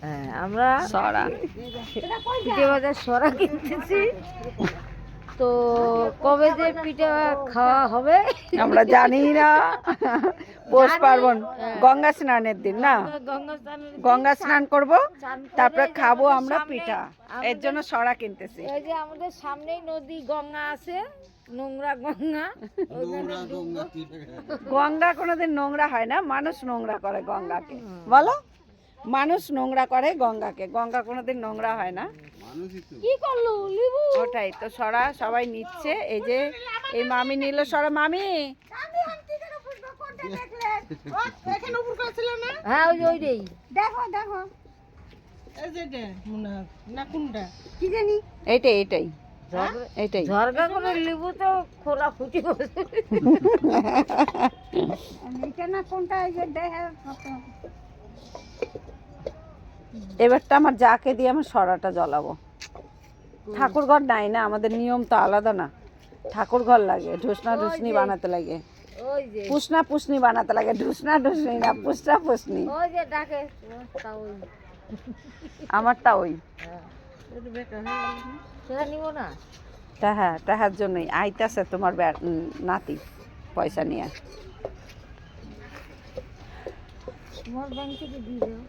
হ্যাঁ, আমরা সরা পিঠে বাজার সরা কিনতেছি। তো কবে যে পিঠে খাওয়া হবে আমরা জানি না। পৌষ পার্বণ, হ্যাঁ। গঙ্গা স্নানের দিন না, গঙ্গা স্নানের দিন গঙ্গা স্নান করব, চান করে তারপরে যে খাবো আমাদের আমরা সামনেই- পিঠা। এর আমাদের- জন্য সরা কিনতেছি। এই যে আমাদের সামনেই নদী গঙ্গা আছে, নোংরা গঙ্গা, ওখানে ডুববো। গঙ্গা কোনোদিন নোংরা হয় না, মানুষ নোংরা করে গঙ্গাকে। বলো, মানুষ নোংরা করে গঙ্গাকে, গঙ্গা কোনোদিন নোংরা হয় না। কি করলো লিবু? ওটাই তো সরা সবাই নিচ্ছে। এই যে এই মামি নিল সরা। মামি হ্যাঁ, ওই যে ওইটাই। দেখো দেখো কি জানি এইটাই এইটাই এইটাই। ঝরগা করে লিবু তো খোলা ফুটি বসে। এটা না কোনটা এই যে দেখে এবারটা আমার যাকে দিয়ে আমার সরাটা জ্বলাবো। ঠাকুর ঘর নাই না, আমাদের নিয়ম তো আলাদা না। ঠাকুর ঘর লাগে, ঢুসনা ঢুসনি বানাতে লাগে, ওই যে পুষনা পুষনি বানাতে লাগে। ঢুসনা ঢুসনি না, পুষনা পুষনি। ওই যে ডাকে তা ওই আমারটা ওই সেটা নিব না। তাহা তাহার জন্যই আইতাছে তোমার নাতি পয়সা নিয়ে। তোমার ব্যাংক থেকে দিয়ে দাও।